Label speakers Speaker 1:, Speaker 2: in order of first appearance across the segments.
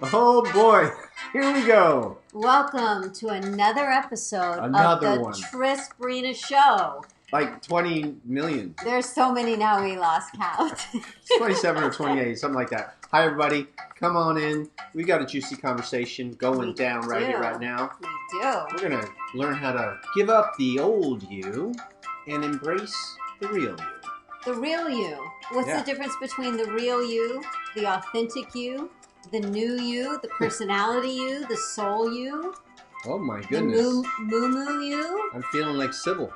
Speaker 1: Oh boy, here we go.
Speaker 2: Welcome to another episode
Speaker 1: Another
Speaker 2: of the
Speaker 1: one.
Speaker 2: Tris Brina Show.
Speaker 1: Like 20 million.
Speaker 2: There's so many now we lost count.
Speaker 1: It's 27 or 28, something like that. Hi, everybody. Come on in. We got a juicy conversation going down right here, right now.
Speaker 2: We do.
Speaker 1: We're going to learn how to give up the old you and embrace the real you.
Speaker 2: The real you. What's
Speaker 1: Yeah.
Speaker 2: the difference between the real you, the authentic you, the new you, the personality you, the soul you,
Speaker 1: Oh, my
Speaker 2: the
Speaker 1: goodness.
Speaker 2: moo you?
Speaker 1: I'm feeling like Sybil.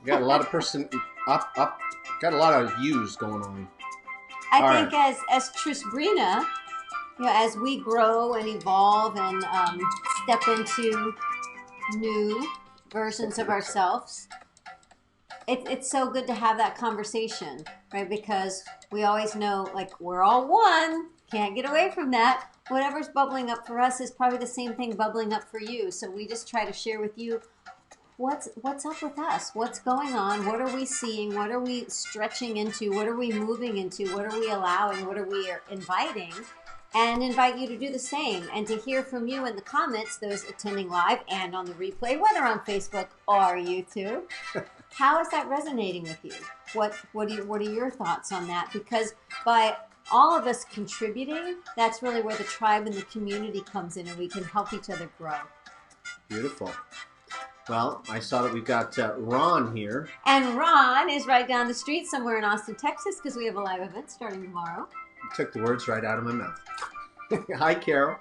Speaker 1: Got a lot of got a lot of yous going on.
Speaker 2: I think as Tris Brina, as we grow and evolve and step into new versions of ourselves, it's so good to have that conversation, right? Because we always know, like, we're all one, can't get away from that. Whatever's bubbling up for us is probably the same thing bubbling up for you. So we just try to share with you what's up with us, what's going on, what are we seeing, what are we stretching into, what are we moving into, what are we allowing, what are we inviting, and invite you to do the same and to hear from you in the comments, those attending live and on the replay, whether on Facebook or YouTube. How is that resonating with you? What are your thoughts on that? Because by all of us contributing, that's really where the tribe and the community comes in, and we can help each other grow.
Speaker 1: Beautiful. Well, I saw that we've got Ron here.
Speaker 2: And Ron is right down the street somewhere in Austin, Texas, because we have a live event starting tomorrow.
Speaker 1: You took the words right out of my mouth. Hi, Carol.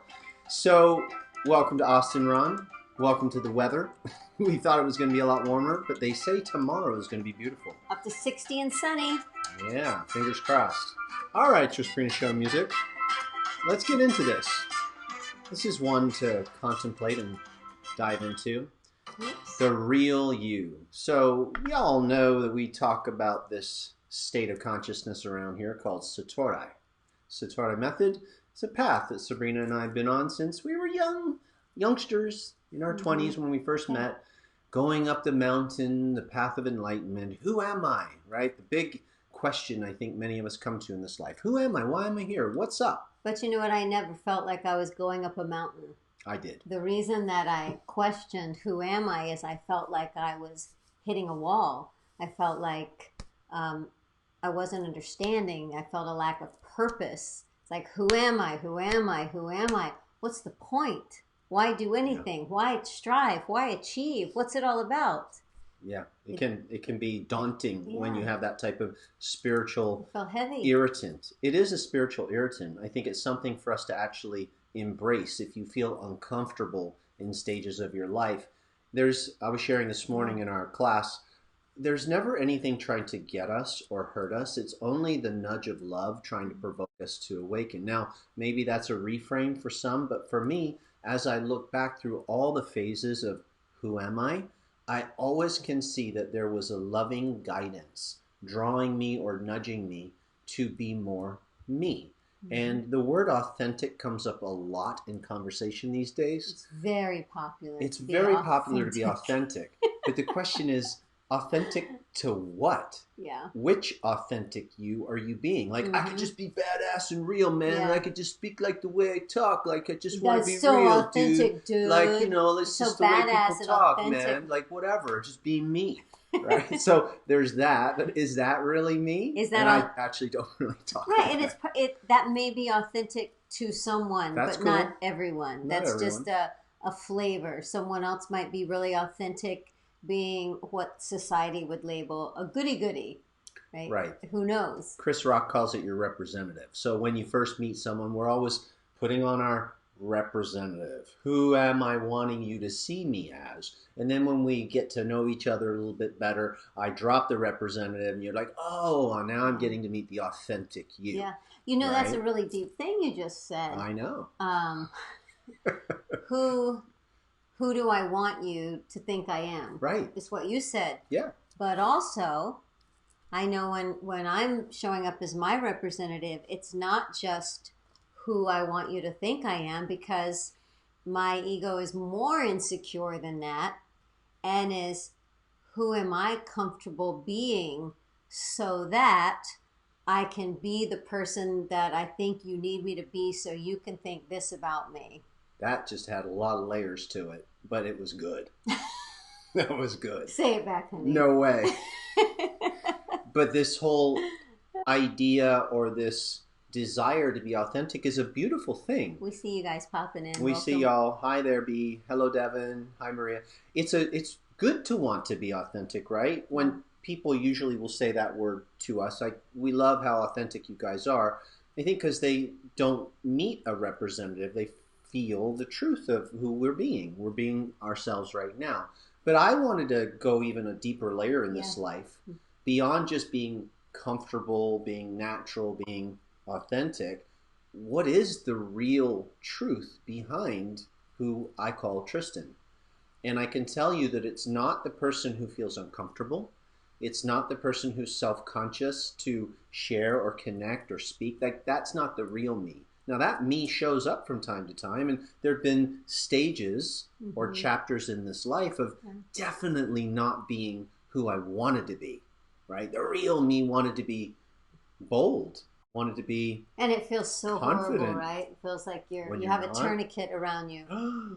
Speaker 1: So, welcome to Austin, Ron. Welcome to the weather. We thought it was going to be a lot warmer, but they say tomorrow is going to be beautiful.
Speaker 2: Up to 60 and sunny.
Speaker 1: Yeah, fingers crossed. All right, Tris Brina Show music. Let's get into this. This is one to contemplate and dive into.
Speaker 2: Oops.
Speaker 1: The real you. So we all know that we talk about this state of consciousness around here called Satori. Satori method is a path that Sabrina and I have been on since we were youngsters in our 20s when we first met, going up the mountain, the path of enlightenment. Who am I, right? The big question I think many of us come to in this life. Who am I? Why am I here? What's up?
Speaker 2: But you know what? I never felt like I was going up a mountain.
Speaker 1: I did.
Speaker 2: The reason that I questioned who am I is I felt like I was hitting a wall. I felt like I wasn't understanding. I felt a lack of purpose. It's like, who am I? Who am I? Who am I? What's the point? Why do anything? Yeah. Why strive? Why achieve? What's it all about?
Speaker 1: Yeah, it can be daunting when you have that type of spiritual
Speaker 2: felt heavy.
Speaker 1: Irritant. It is a spiritual irritant. I think it's something for us to actually embrace if you feel uncomfortable in stages of your life. I was sharing this morning in our class, there's never anything trying to get us or hurt us. It's only the nudge of love trying to provoke us to awaken. Now, maybe that's a reframe for some, but for me, as I look back through all the phases of who am I always can see that there was a loving guidance drawing me or nudging me to be more me. And the word authentic comes up a lot in conversation these days.
Speaker 2: It's very popular.
Speaker 1: It's very popular to be authentic. But the question is, authentic to what?
Speaker 2: Yeah.
Speaker 1: Which authentic you are you being? Like, I could just be badass and real, man. And I could just speak like the way I talk. Like, I just want to be
Speaker 2: so
Speaker 1: real,
Speaker 2: authentic, dude.
Speaker 1: Like, it's just the way people talk,
Speaker 2: authentic.
Speaker 1: Man. Like, whatever. Just be me. Right. So there's that. But is that really me?
Speaker 2: Is that?
Speaker 1: And I actually don't really talk.
Speaker 2: Right,
Speaker 1: like
Speaker 2: and that may be authentic to someone,
Speaker 1: That's
Speaker 2: but
Speaker 1: cool.
Speaker 2: not everyone.
Speaker 1: Not
Speaker 2: That's
Speaker 1: everyone.
Speaker 2: just a flavor. Someone else might be really authentic, being what society would label a goody-goody. Right.
Speaker 1: Right.
Speaker 2: Who knows?
Speaker 1: Chris Rock calls it your representative. So when you first meet someone, we're always putting on our representative. Who am I wanting you to see me as? And then when we get to know each other a little bit better, I drop the representative and you're like, oh, now I'm getting to meet the authentic you.
Speaker 2: Yeah. You know, That's a really deep thing you just said.
Speaker 1: I know.
Speaker 2: Who do I want you to think I am?
Speaker 1: Right.
Speaker 2: It's what you said.
Speaker 1: Yeah.
Speaker 2: But also, I know when I'm showing up as my representative, it's not just who I want you to think I am, because my ego is more insecure than that, and is who am I comfortable being so that I can be the person that I think you need me to be so you can think this about me.
Speaker 1: That just had a lot of layers to it, but it was good. That was good.
Speaker 2: Say it back, honey.
Speaker 1: No way. But this whole idea or this desire to be authentic is a beautiful thing.
Speaker 2: We see you guys popping in.
Speaker 1: We
Speaker 2: Welcome.
Speaker 1: see y'all. Hi there, B. Hello, Devin. Hi, Maria. It's good to want to be authentic, right? When people usually will say that word to us, like, we love how authentic you guys are. I think because they don't meet a representative, they feel the truth of who we're being. We're being ourselves right now. But I wanted to go even a deeper layer in this life, beyond just being comfortable, being natural, being authentic. What is the real truth behind who I call Tristan? And I can tell you that it's not the person who feels uncomfortable. It's not the person who's self-conscious to share or connect or speak. Like, that's not the real me. Now, that me shows up from time to time, and there have been stages or chapters in this life of definitely not being who I wanted to be, right? The real me wanted to be bold, wanted to be
Speaker 2: and it feels so
Speaker 1: confident.
Speaker 2: horrible, right? It feels like you
Speaker 1: When
Speaker 2: have
Speaker 1: you're
Speaker 2: a
Speaker 1: not.
Speaker 2: tourniquet around you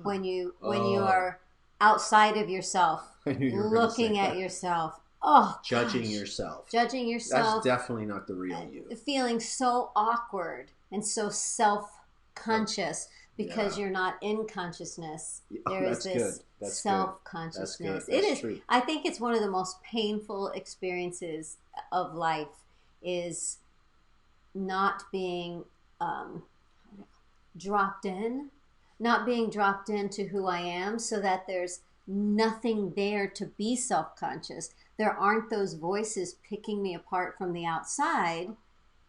Speaker 2: when you are outside of yourself, looking at yourself. Oh,
Speaker 1: judging yourself.
Speaker 2: Judging yourself.
Speaker 1: That's definitely not the real you.
Speaker 2: Feeling so awkward and so self-conscious because you're not in consciousness. There is this self-consciousness.
Speaker 1: It is.
Speaker 2: True. I think it's one of the most painful experiences of life is not being dropped in, not being dropped into who I am, so that there's nothing there to be self-conscious. There aren't those voices picking me apart from the outside,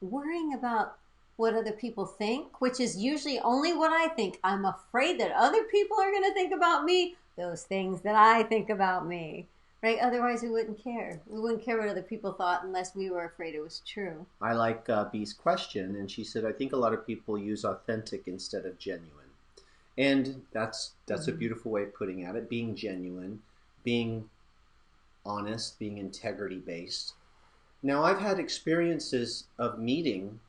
Speaker 2: worrying about what other people think, which is usually only what I think. I'm afraid that other people are going to think about me, those things that I think about me, right? Otherwise, we wouldn't care. We wouldn't care what other people thought unless we were afraid it was true.
Speaker 1: I like B's question, and she said, I think a lot of people use authentic instead of genuine. And that's a beautiful way of putting it, being genuine, being honest, being integrity-based. Now, I've had experiences of meeting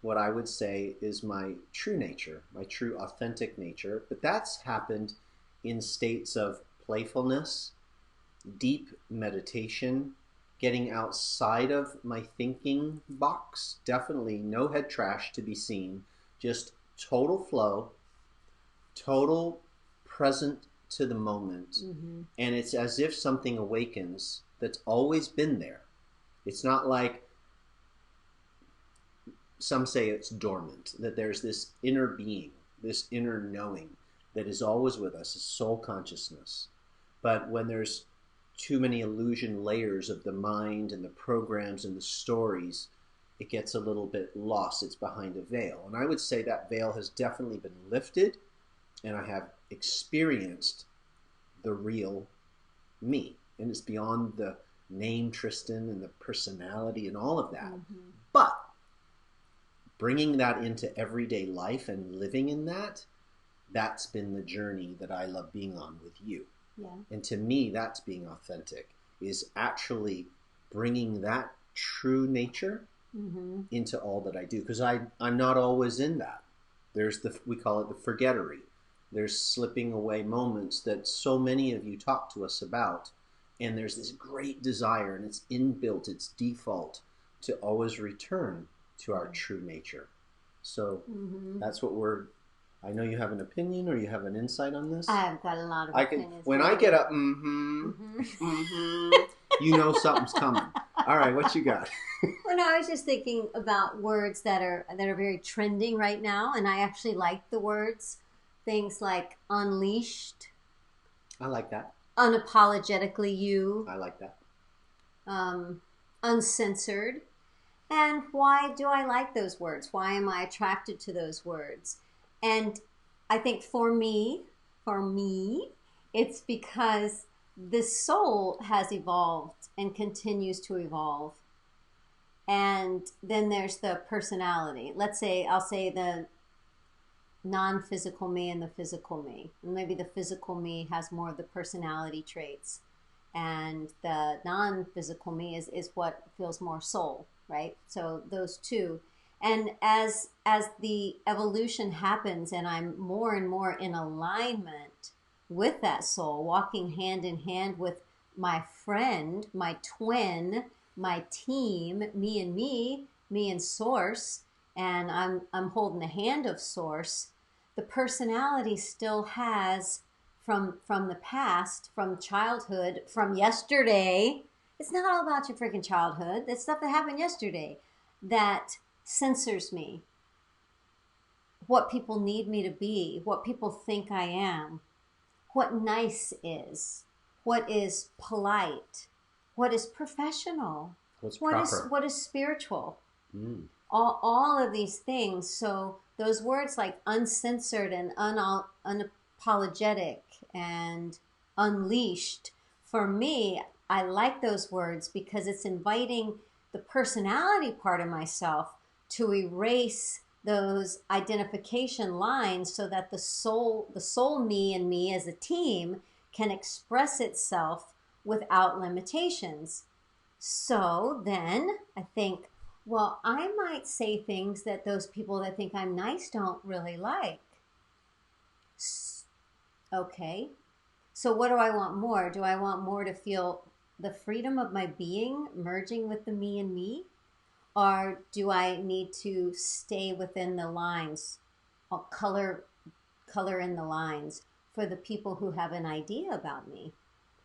Speaker 1: what I would say is my true nature, my true authentic nature, but that's happened in states of playfulness, deep meditation, getting outside of my thinking box, definitely no head trash to be seen, just total flow, total present to the moment. And it's as if something awakens that's always been there. It's not like some say it's dormant, that there's this inner being, this inner knowing that is always with us, is soul consciousness. But when there's too many illusion layers of the mind and the programs and the stories, it gets a little bit lost. It's behind a veil. And I would say that veil has definitely been lifted, and I have experienced the real me. And it's beyond the name Tristan and the personality and all of that. But bringing that into everyday life and living in that, that's been the journey that I love being on with you. And to me, that's being authentic, is actually bringing that true nature into all that I do. Because I'm not always in that. There's we call it the forgettery. There's slipping away moments that so many of you talk to us about. And there's this great desire, and it's inbuilt, it's default, to always return to our true nature. So that's what I know you have an opinion or you have an insight on this.
Speaker 2: I've got a lot of opinions.
Speaker 1: When I get up, you know something's coming. All right, what you got?
Speaker 2: Well, no, I was just thinking about words that are very trending right now, and I actually like the words. Things like unleashed.
Speaker 1: I like that.
Speaker 2: Unapologetically you.
Speaker 1: I like that.
Speaker 2: Uncensored. And why do I like those words? Why am I attracted to those words? And I think for me, it's because the soul has evolved and continues to evolve. And then there's the personality. I'll say the non-physical me and the physical me. And maybe the physical me has more of the personality traits. And the non-physical me is what feels more soul. right? So those two. And as the evolution happens and I'm more and more in alignment with that soul, walking hand in hand with my friend, my twin, my team, me and source, and I'm holding the hand of source, the personality still has from the past, from childhood, from yesterday. It's not all about your freaking childhood. That's stuff that happened yesterday that censors me. What people need me to be, what people think I am, what nice is, what is polite, what is professional,
Speaker 1: What's proper?
Speaker 2: What is spiritual.
Speaker 1: Mm.
Speaker 2: All of these things. So those words like uncensored and unapologetic and unleashed, for me, I like those words because it's inviting the personality part of myself to erase those identification lines so that the soul me and me as a team can express itself without limitations. So then I think, well, I might say things that those people that think I'm nice don't really like. Okay. So what do I want more? Do I want more to feel the freedom of my being merging with the me and me? Or do I need to stay within the lines, or color in the lines for the people who have an idea about me,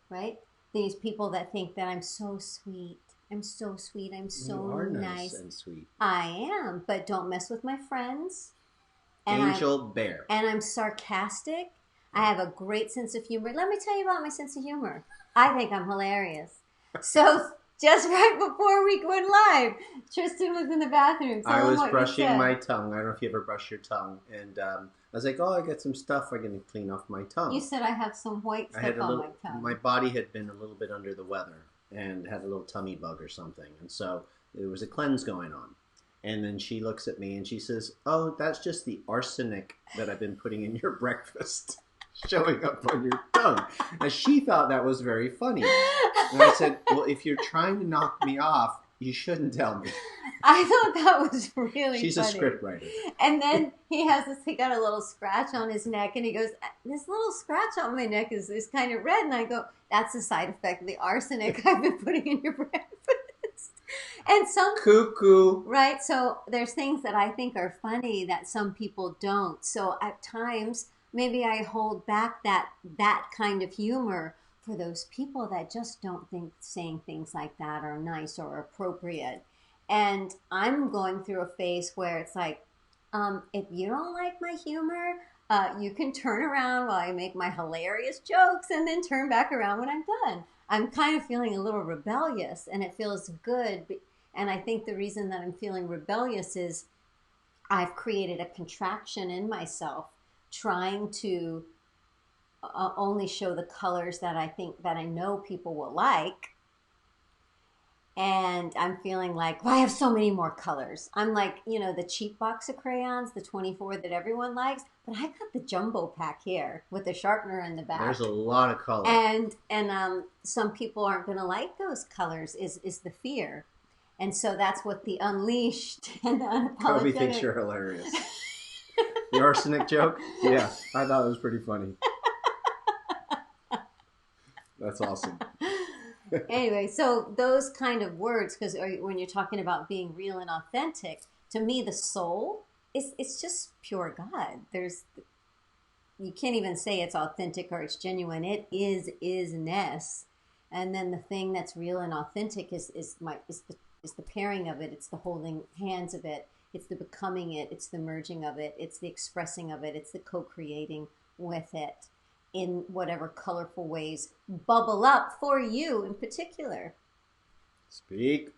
Speaker 2: right? These people that think that I'm so sweet. I'm so sweet. I'm so
Speaker 1: You are
Speaker 2: nice
Speaker 1: and sweet.
Speaker 2: I am, but don't mess with my friends.
Speaker 1: Angel bear.
Speaker 2: And I'm sarcastic. I have a great sense of humor. Let me tell you about my sense of humor. I think I'm hilarious. So just right before we went live, Tristan was in the bathroom.
Speaker 1: I was brushing my tongue. I don't know if you ever brush your tongue. And I was like, oh, I got some stuff I'm going to clean off my tongue.
Speaker 2: You said I have some white stuff on my tongue.
Speaker 1: My body had been a little bit under the weather and had a little tummy bug or something. And so there was a cleanse going on. And then she looks at me and she says, oh, that's just the arsenic that I've been putting in your breakfast showing up on your tongue. And she thought that was very funny. And I said, well, if you're trying to knock me off, you shouldn't tell me.
Speaker 2: I thought that was really
Speaker 1: She's
Speaker 2: funny.
Speaker 1: A script writer.
Speaker 2: And then he got a little scratch on his neck and he goes, this little scratch on my neck is kind of red. And I go, that's a side effect of the arsenic I've been putting in your breakfast. And some
Speaker 1: cuckoo,
Speaker 2: right? So there's things that I think are funny that some people don't. So at times, maybe I hold back that kind of humor for those people that just don't think saying things like that are nice or appropriate. And I'm going through a phase where it's like, if you don't like my humor, you can turn around while I make my hilarious jokes and then turn back around when I'm done. I'm kind of feeling a little rebellious and it feels good. And I think the reason that I'm feeling rebellious is I've created a contraction in myself trying to only show the colors that I know people will like. And I'm feeling like, well, I have so many more colors. I'm like, the cheap box of crayons, the 24 that everyone likes, but I got the jumbo pack here with the sharpener in the back.
Speaker 1: There's a lot of color.
Speaker 2: And some people aren't going to like those colors is the fear. And so that's what the unleashed and the unapologetic.
Speaker 1: Kobe thinks you're hilarious. The arsenic joke? Yeah, I thought it was pretty funny. That's awesome.
Speaker 2: Anyway, so those kind of words, because when you're talking about being real and authentic, to me, the soul it's just pure God. You can't even say it's authentic or it's genuine. It is isness, and then the thing that's real and authentic is the pairing of it. It's the holding hands of it. It's the becoming it. It's the merging of it. It's the expressing of it. It's the co-creating with it in whatever colorful ways bubble up for you in particular.
Speaker 1: Speak.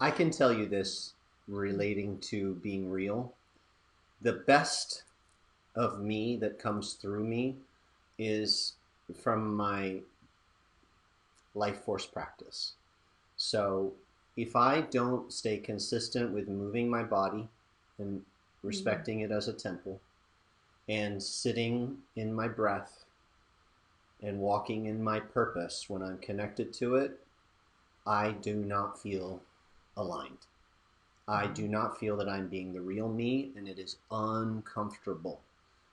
Speaker 1: I can tell you this relating to being real. The best of me that comes through me is from my life force practice. So if I don't stay consistent with moving my body and respecting it as a temple and sitting in my breath and walking in my purpose when I'm connected to it, I do not feel aligned. I do not feel that I'm being the real me, and it is uncomfortable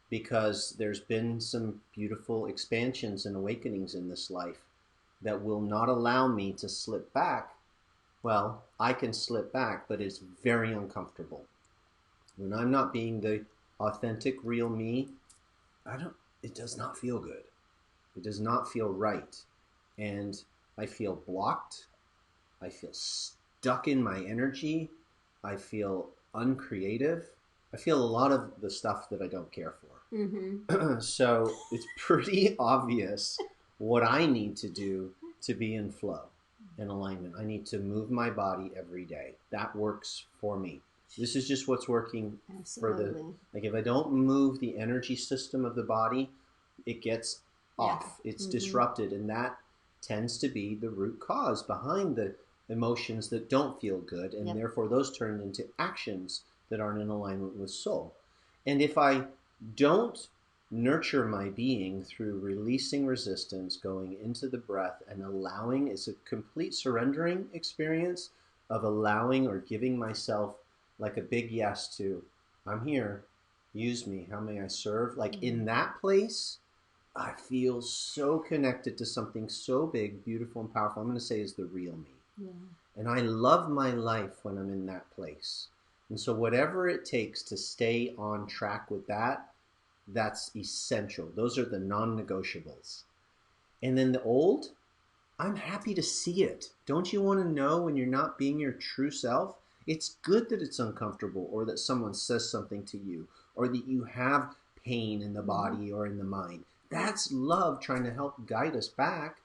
Speaker 1: because there's been some beautiful expansions and awakenings in this life that will not allow me to slip back. Well, I can slip back, but it's very uncomfortable. When I'm not being the authentic real me, it does not feel good. It does not feel right. And I feel blocked. I feel stuck in my energy. I feel uncreative. I feel a lot of the stuff that I don't care for.
Speaker 2: Mm-hmm.
Speaker 1: So it's pretty obvious what I need to do to be in flow and alignment. I need to move my body every day. That works for me. This is just what's working.
Speaker 2: Absolutely.
Speaker 1: Like if I don't move the energy system of the body, it gets off. It's disrupted, and that tends to be the root cause behind the emotions that don't feel good, and therefore those turn into actions that aren't in alignment with soul. And if I don't nurture my being through releasing resistance, going into the breath and allowing, it's a complete surrendering experience of allowing or giving myself like a big yes to, I'm here, use me, how may I serve? Like in that place, I feel so connected to something so big, beautiful, and powerful. I'm going to say is the real me.
Speaker 2: Yeah.
Speaker 1: And I love my life when I'm in that place. And so whatever it takes to stay on track with that, that's essential. Those are the non-negotiables. And then the old, I'm happy to see it. Don't you want to know when you're not being your true self? It's good that it's uncomfortable, or that someone says something to you, or that you have pain in the body or in the mind. That's love trying to help guide us back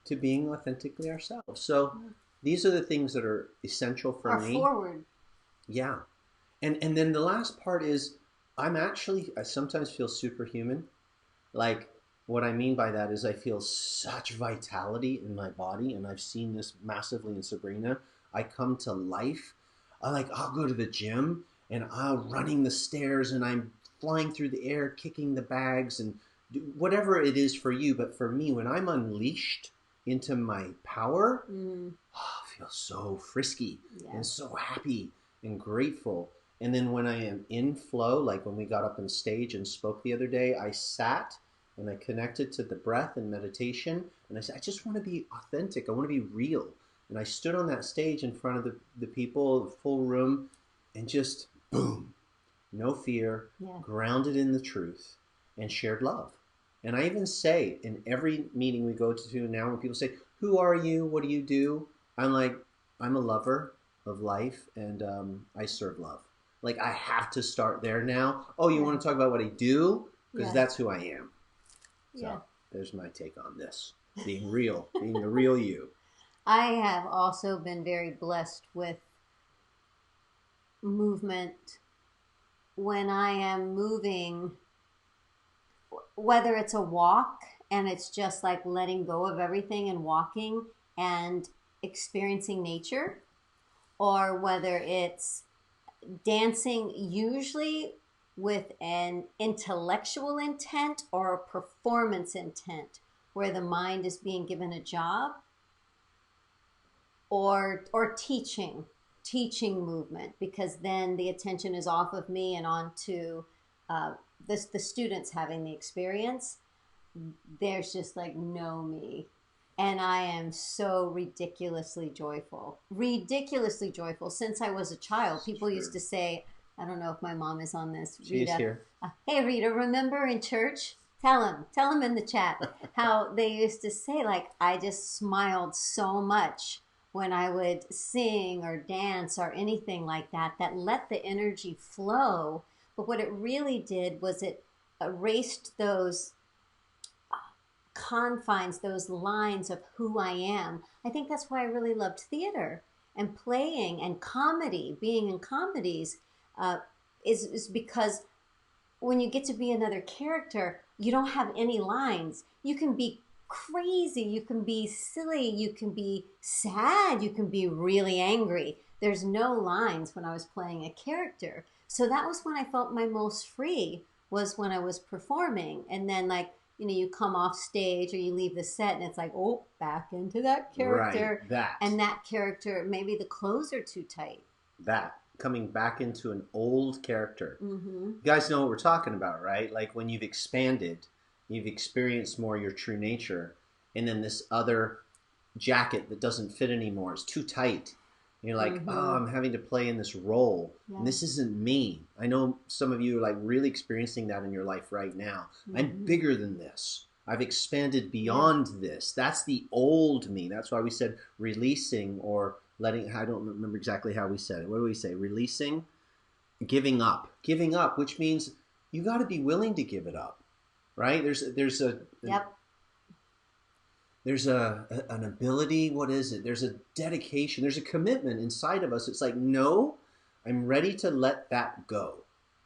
Speaker 1: to being authentically ourselves. So these are the things that are essential for me.
Speaker 2: Forward.
Speaker 1: Yeah. And then the last part is I sometimes feel superhuman. Like what I mean by that is I feel such vitality in my body, and I've seen this massively in Sabrina. I come to life. I'll go to the gym and I'm running the stairs and I'm flying through the air, kicking the bags and whatever it is for you. But for me, when I'm unleashed into my power, I feel so frisky and so happy and grateful. And then when I am in flow, like when we got up on stage and spoke the other day, I sat and I connected to the breath and meditation. And I said, I just want to be authentic. I want to be real. And I stood on that stage in front of the people, the full room, and just boom, no fear, grounded in the truth, and shared love. And I even say in every meeting we go to now, when people say, who are you? What do you do? I'm like, I'm a lover of life, and I serve love. Like I have to start there now. Oh, you want to talk about what I do? Because that's who I am. So there's my take on this. Being real, being the real you.
Speaker 2: I have also been very blessed with movement. When I am moving, whether it's a walk and it's just like letting go of everything and walking and experiencing nature, or whether it's dancing, usually with an intellectual intent or a performance intent, where the mind is being given a job, or teaching movement, because then the attention is off of me and onto the students having the experience. There's just like no me. And I am so ridiculously joyful since I was a child. People used to say, I don't know if my mom is on this, Rita.
Speaker 1: She's here.
Speaker 2: Hey, Rita, remember in church? Tell him in the chat how they used to say, like, I just smiled so much when I would sing or dance or anything like that, that let the energy flow. But what it really did was it erased those confines, those lines of who I am. I think that's why I really loved theater and playing and comedy. Being in comedies is because when you get to be another character, you don't have any lines. You can be crazy, you can be silly, you can be sad, you can be really angry. There's no lines when I was playing a character. So that was when I felt my most free, was when I was performing. And then like you come off stage or you leave the set and it's like, oh, back into that character.
Speaker 1: Right, that.
Speaker 2: And that character, maybe the clothes are too tight.
Speaker 1: That. Coming back into an old character.
Speaker 2: Mm-hmm.
Speaker 1: You guys know what we're talking about, right? Like when you've expanded, you've experienced more your true nature, and then this other jacket that doesn't fit anymore is too tight. And you're like, oh, I'm having to play in this role. Yeah. And this isn't me. I know some of you are like really experiencing that in your life right now. I'm bigger than this. I've expanded beyond this. That's the old me. That's why we said releasing or letting, I don't remember exactly how we said it. What do we say? Releasing, giving up, which means you got to be willing to give it up, right? There's an ability. What is it? There's a dedication. There's a commitment inside of us. It's like, no, I'm ready to let that go,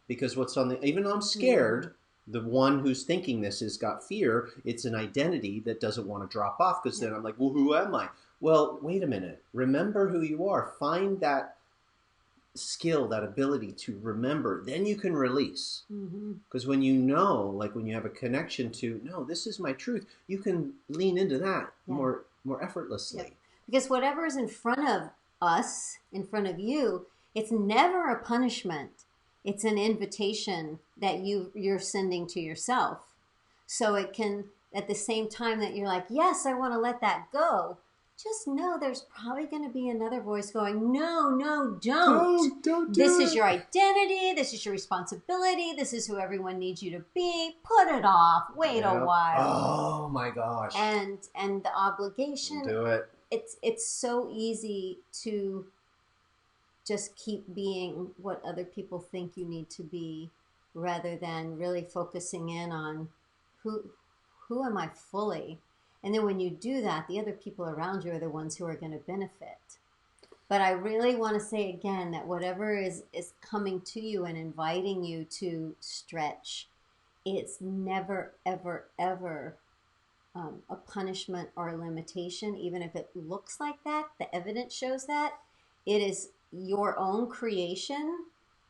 Speaker 1: because even though I'm scared, the one who's thinking this has got fear. It's an identity that doesn't want to drop off, because then I'm like, well, who am I? Well, wait a minute. Remember who you are. Find that skill, that ability to remember. Then you can release. Because when you know, like when you have a connection to, no, this is my truth, you can lean into that more effortly.
Speaker 2: Yeah. Because whatever is in front of us, in front of you, it's never a punishment. It's an invitation that you're sending to yourself. So it can, at the same time that you're like, yes, I want to let that go, just know there's probably going to be another voice going, no, don't.
Speaker 1: Don't
Speaker 2: This is your identity. This is your responsibility. This is who everyone needs you to be. Put it off. Wait a while.
Speaker 1: Oh my gosh.
Speaker 2: And the obligation.
Speaker 1: Do it.
Speaker 2: It's so easy to just keep being what other people think you need to be, rather than really focusing in on who am I fully. And then when you do that, the other people around you are the ones who are going to benefit. But I really want to say again that whatever is coming to you and inviting you to stretch, it's never, ever, ever a punishment or a limitation, even if it looks like that. The evidence shows that. It is your own creation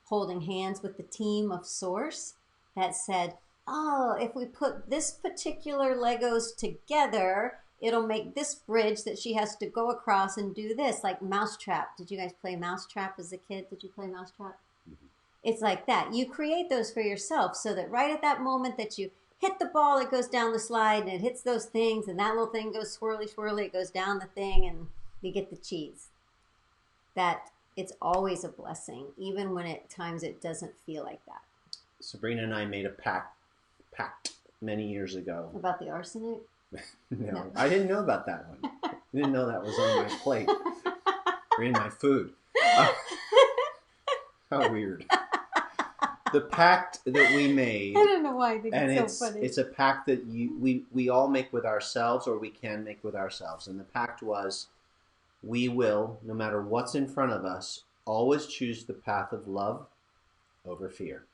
Speaker 2: holding hands with the team of Source that said, oh, if we put this particular Legos together, it'll make this bridge that she has to go across and do this, like Mousetrap. Did you guys play Mousetrap as a kid? Did you play Mousetrap? It's like that. You create those for yourself so that right at that moment that you hit the ball, it goes down the slide and it hits those things, and that little thing goes swirly, swirly, it goes down the thing, and you get the cheese. That it's always a blessing, even when at times it doesn't feel like that.
Speaker 1: Sabrina and I made a pact many years ago.
Speaker 2: About the arsenic?
Speaker 1: No, I didn't know about that one. I didn't know that was on my plate or in my food. How weird. The pact that we made.
Speaker 2: I don't know why I think it's so funny.
Speaker 1: It's a pact that we all make with ourselves, or we can make with ourselves. And the pact was, we will, no matter what's in front of us, always choose the path of love over fear.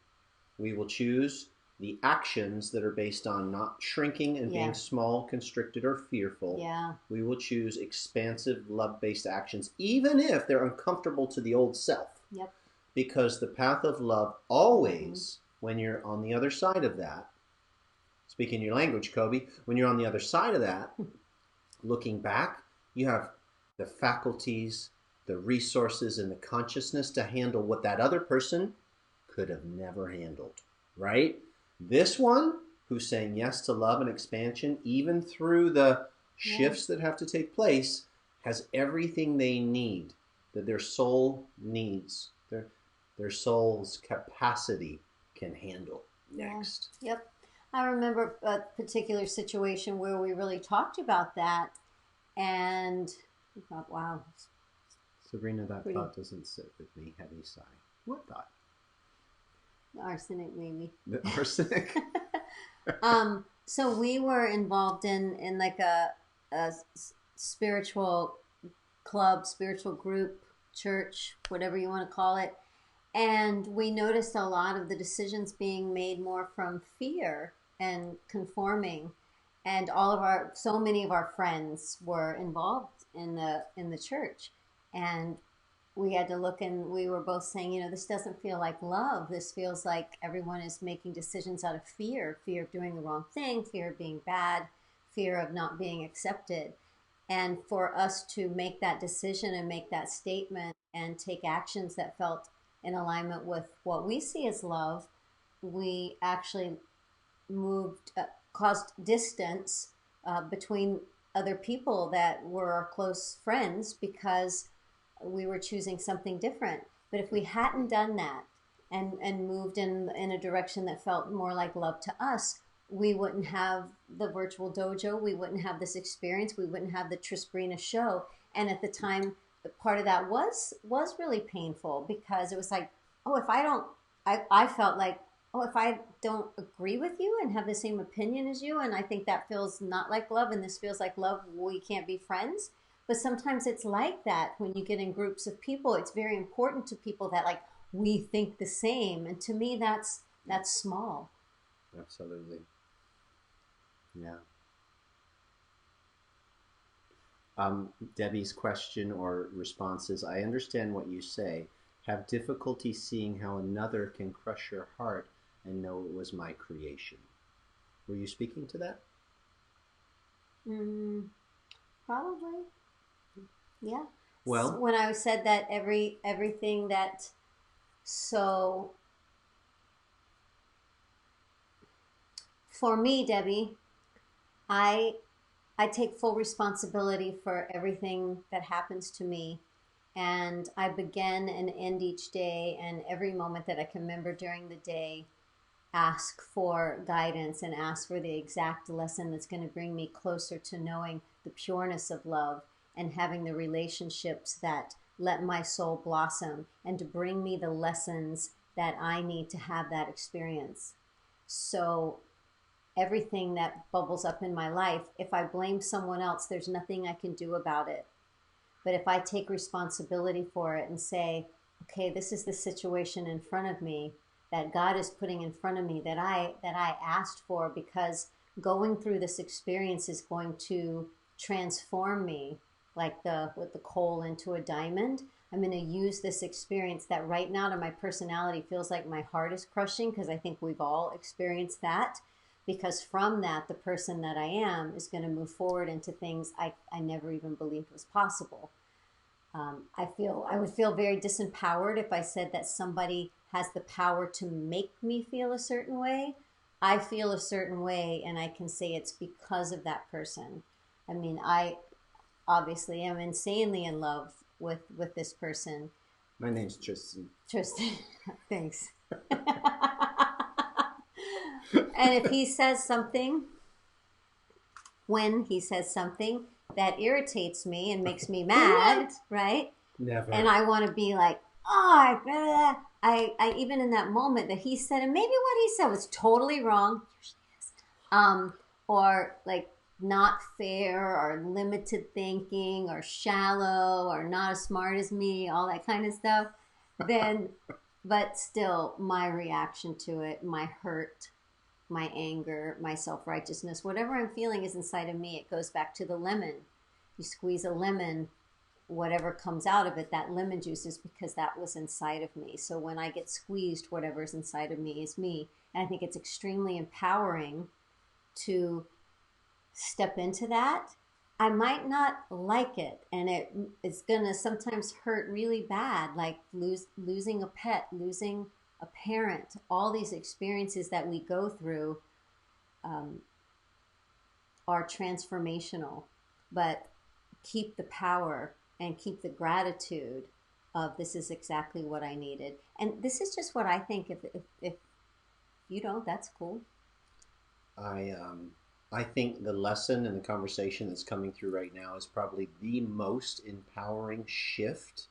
Speaker 1: We will choose the actions that are based on not shrinking and being small, constricted, or fearful.
Speaker 2: Yeah.
Speaker 1: We will choose expansive, love-based actions, even if they're uncomfortable to the old self.
Speaker 2: Yep.
Speaker 1: Because the path of love always, when you're on the other side of that, speaking your language, Kobe, when you're on the other side of that, looking back, you have the faculties, the resources, and the consciousness to handle what that other person could have never handled, right? This one, who's saying yes to love and expansion, even through the shifts that have to take place, has everything they need, that their soul needs, their soul's capacity can handle next.
Speaker 2: Yep. I remember a particular situation where we really talked about that, and we thought, wow.
Speaker 1: Sabrina, that thought doesn't sit with me. Heavy sigh. What thought?
Speaker 2: Arsenic, maybe.
Speaker 1: The arsenic?
Speaker 2: So we were involved in like a spiritual club, spiritual group, church, whatever you want to call it. And we noticed a lot of the decisions being made more from fear and conforming. And so many of our friends were involved in the church. And we had to look, and we were both saying, this doesn't feel like love. This feels like everyone is making decisions out of fear of doing the wrong thing, fear of being bad, fear of not being accepted. And for us to make that decision and make that statement and take actions that felt in alignment with what we see as love, we actually moved, caused distance between other people that were our close friends because we were choosing something different. But if we hadn't done that and moved in a direction that felt more like love to us, we wouldn't have the virtual dojo. We wouldn't have this experience. We wouldn't have the Trisbrina show. And at the time, part of that was really painful because it was like, oh, if I don't, I felt like, oh, if I don't agree with you and have the same opinion as you, and I think that feels not like love, and this feels like love, we can't be friends. But sometimes it's like that when you get in groups of people. It's very important to people that like we think the same, and to me, that's small.
Speaker 1: Absolutely. Yeah. Debbie's question or response is, I understand what you say. Have difficulty seeing how another can crush your heart and know it was my creation. Were you speaking to that?
Speaker 2: Probably. Yeah.
Speaker 1: Well,
Speaker 2: when I said that everything that, so for me, Debbie, I take full responsibility for everything that happens to me, and I begin and end each day and every moment that I can remember during the day ask for guidance and ask for the exact lesson that's going to bring me closer to knowing the pureness of love and having the relationships that let my soul blossom and to bring me the lessons that I need to have that experience. So everything that bubbles up in my life, if I blame someone else, there's nothing I can do about it. But if I take responsibility for it and say, okay, this is the situation in front of me that God is putting in front of me that I asked for, because going through this experience is going to transform me like with the coal into a diamond. I'm going to use this experience that right now to my personality feels like my heart is crushing, because I think we've all experienced that. Because from that, the person that I am is going to move forward into things I never even believed was possible. I would feel very disempowered if I said that somebody has the power to make me feel a certain way. I feel a certain way, and I can say it's because of that person. I mean, I obviously am insanely in love with this person.
Speaker 1: My name's Tristan.
Speaker 2: Tristan, thanks. And if he says something, when he says something that irritates me and makes me mad, right?
Speaker 1: Never.
Speaker 2: And I want to be like, oh, I even in that moment that he said, and maybe what he said was totally wrong, or like not fair, or limited thinking, or shallow, or not as smart as me, all that kind of stuff, then, but still my reaction to it, my hurt, my anger, my self-righteousness, whatever I'm feeling is inside of me. It goes back to the lemon. You squeeze a lemon, whatever comes out of it, that lemon juice is because that was inside of me. So when I get squeezed, whatever's inside of me is me. And I think it's extremely empowering to step into that. I might not like it, and it's gonna sometimes hurt really bad, like losing a pet, losing a parent. All these experiences that we go through are transformational, but keep the power and keep the gratitude of this is exactly what I needed. And this is just what I think. If you don't, that's cool.
Speaker 1: I think the lesson and the conversation that's coming through right now is probably the most empowering shift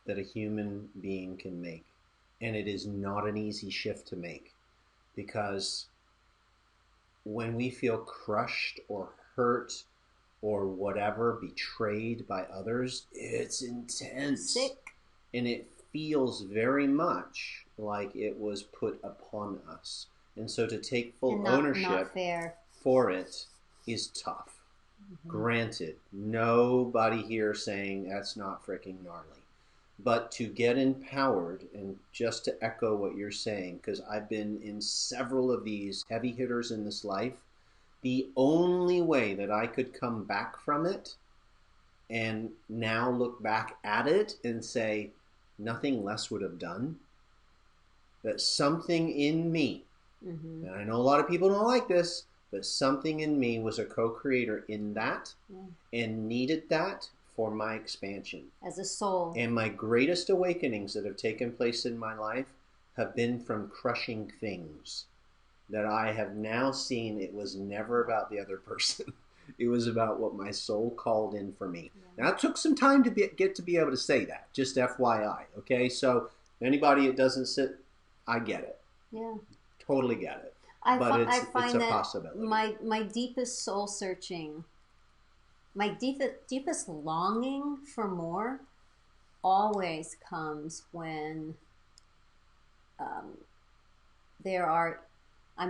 Speaker 1: that a human being can make. And it is not an easy shift to make, because when we feel crushed or hurt or whatever, betrayed by others, it's intense.
Speaker 2: Sick.
Speaker 1: And it feels very much like it was put upon us. And so to take full ownership for it is tough. Mm-hmm. Granted, nobody here saying that's not freaking gnarly. But to get empowered, and just to echo what you're saying, because I've been in several of these heavy hitters in this life, the only way that I could come back from it and now look back at it and say, nothing less would have done, that something in me, and I know a lot of people don't like this, but something in me was a co-creator in that and needed that for my expansion.
Speaker 2: As a soul.
Speaker 1: And my greatest awakenings that have taken place in my life have been from crushing things that I have now seen it was never about the other person. It was about what my soul called in for me. Yeah. Now, it took some time to get to be able to say that, just FYI, okay? So anybody it doesn't sit, I get it.
Speaker 2: Yeah.
Speaker 1: Totally get it.
Speaker 2: I find
Speaker 1: it's a
Speaker 2: that
Speaker 1: possibility.
Speaker 2: My deepest soul searching, my deepest longing for more always comes when I'm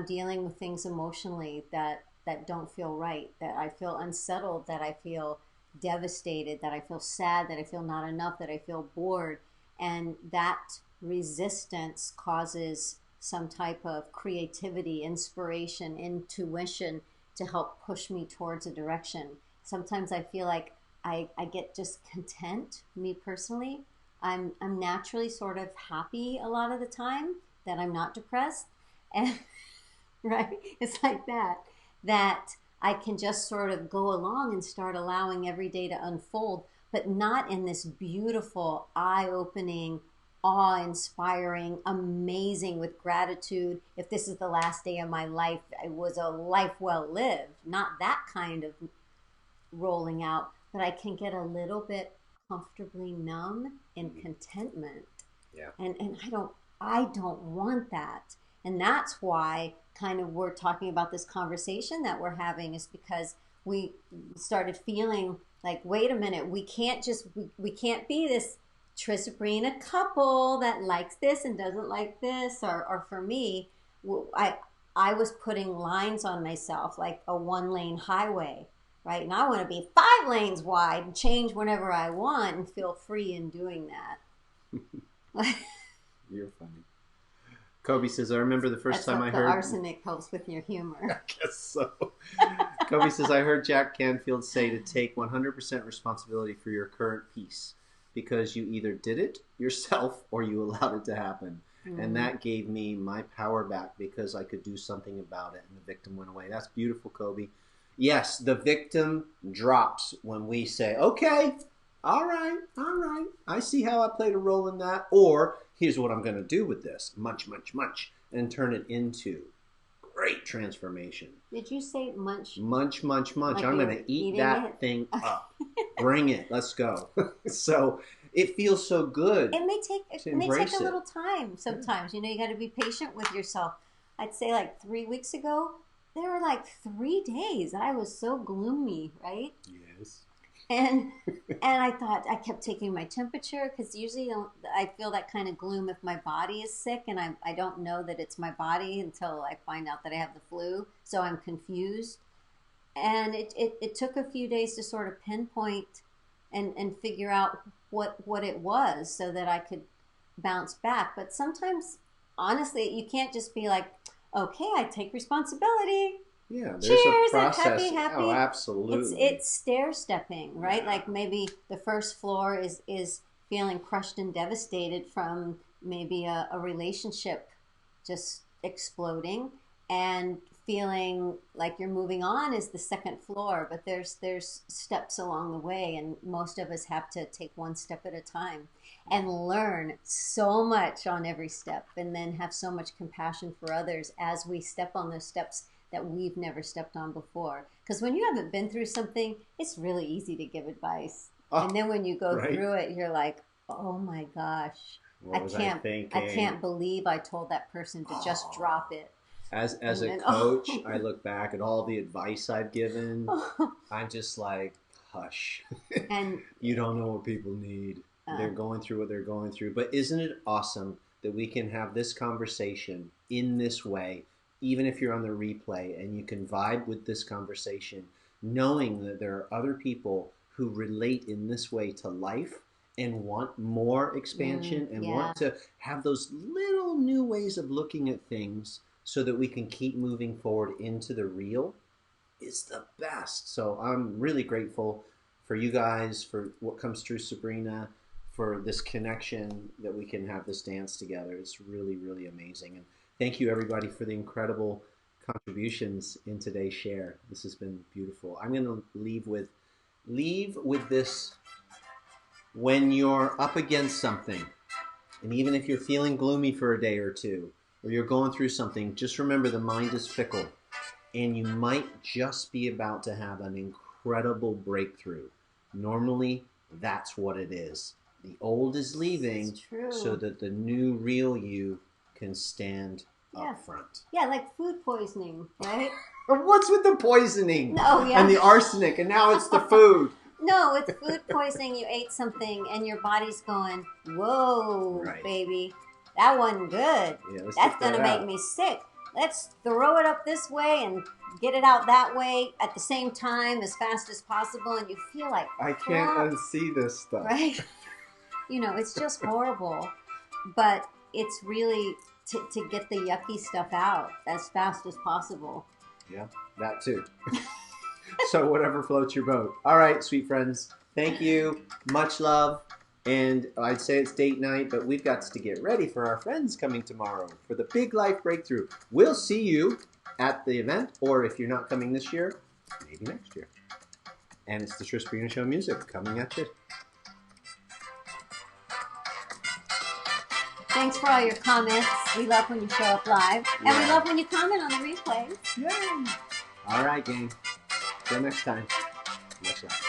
Speaker 2: dealing with things emotionally that don't feel right, that I feel unsettled, that I feel devastated, that I feel sad, that I feel not enough, that I feel bored. And that resistance causes some type of creativity, inspiration, intuition to help push me towards a direction. Sometimes I feel like I get just content, me personally. I'm naturally sort of happy a lot of the time, that I'm not depressed. And right? It's like that I can just sort of go along and start allowing every day to unfold, but not in this beautiful, eye-opening, awe-inspiring, amazing, with gratitude. If this is the last day of my life, it was a life well lived. Not that kind of rolling out, but I can get a little bit comfortably numb in contentment.
Speaker 1: Yeah.
Speaker 2: And I don't want that. And that's why kind of we're talking about this conversation that we're having, is because we started feeling like, wait a minute, we can't be this Trisabrina couple that likes this and doesn't like this. Or for me, I was putting lines on myself, like a 1-lane highway, right? And I want to be 5 lanes wide and change whenever I want and feel free in doing that.
Speaker 1: You're funny. Kobe says, I remember the first time I heard...
Speaker 2: Arsenic helps with your humor.
Speaker 1: I guess so. Kobe says, I heard Jack Canfield say to take 100% responsibility for your current peace, because you either did it yourself or you allowed it to happen. And that gave me my power back, because I could do something about it, and the victim went away. That's beautiful, Kobe. Yes, the victim drops when we say, okay, all right, I see how I played a role in that. Or here's what I'm going to do with this, much, and turn it into great transformation.
Speaker 2: Did you say munch?
Speaker 1: Munch. Like I'm going to eat that thing up. Bring it. Let's go. So it feels so good.
Speaker 2: It may take a little time sometimes. You know, you got to be patient with yourself. I'd say like 3 weeks ago, there were like 3 days I was so gloomy, right?
Speaker 1: Yes.
Speaker 2: And I thought, I kept taking my temperature, because usually I feel that kind of gloom if my body is sick, and I don't know that it's my body until I find out that I have the flu. So I'm confused. And it took a few days to sort of pinpoint and figure out what it was, so that I could bounce back. But sometimes, honestly, you can't just be like, okay, I take responsibility.
Speaker 1: Yeah, there's
Speaker 2: cheers,
Speaker 1: a process.
Speaker 2: Happy.
Speaker 1: Oh, absolutely.
Speaker 2: It's stair stepping, right? Yeah. Like maybe the first floor is feeling crushed and devastated from maybe a relationship just exploding, and feeling like you're moving on is the second floor. But there's steps along the way, and most of us have to take one step at a time and learn so much on every step, and then have so much compassion for others as we step on those steps that we've never stepped on before. Because when you haven't been through something, it's really easy to give advice. And then when you go through it, you're like, oh my gosh, I can't believe I told that person to just drop it.
Speaker 1: As a coach, I look back at all the advice I've given. I'm just like, hush. And you don't know what people need. They're going through what they're going through. But isn't it awesome that we can have this conversation in this way, even if you're on the replay, and you can vibe with this conversation, knowing that there are other people who relate in this way to life, and want more expansion and
Speaker 2: yeah.
Speaker 1: want to have those little new ways of looking at things so that we can keep moving forward into the real is the best. So I'm really grateful for you guys, for what comes through Sabrina, for this connection that we can have this dance together. It's really, really amazing. And thank you everybody for the incredible contributions in today's share. This has been beautiful. I'm going to leave with this. When you're up against something, and even if you're feeling gloomy for a day or two, or you're going through something, just remember the mind is fickle, and you might just be about to have an incredible breakthrough. Normally, that's what it is. The old is leaving so that the new real you can stand up front.
Speaker 2: Yeah, like food poisoning, right?
Speaker 1: What's with the poisoning?
Speaker 2: No, yeah.
Speaker 1: And the arsenic, and now it's the food.
Speaker 2: No, it's food poisoning. You ate something and your body's going, whoa, baby, that wasn't good. Yeah, that's going to make me sick. Let's throw it up this way and get it out that way at the same time as fast as possible. And you feel like,
Speaker 1: I can't unsee this stuff.
Speaker 2: Right? You know, it's just horrible. But it's really to get the yucky stuff out as fast as possible.
Speaker 1: Yeah, that too. So whatever floats your boat. All right, sweet friends. Thank you. Much love. And I'd say it's date night, but we've got to get ready for our friends coming tomorrow for the Big Life Breakthrough. We'll see you at the event, or if you're not coming this year, maybe next year. And it's the Trish Show music coming at you.
Speaker 2: Thanks for all your comments. We love when you show up live. And we love when you comment on the replays.
Speaker 1: Yay! All right, gang. Till next time. Much love.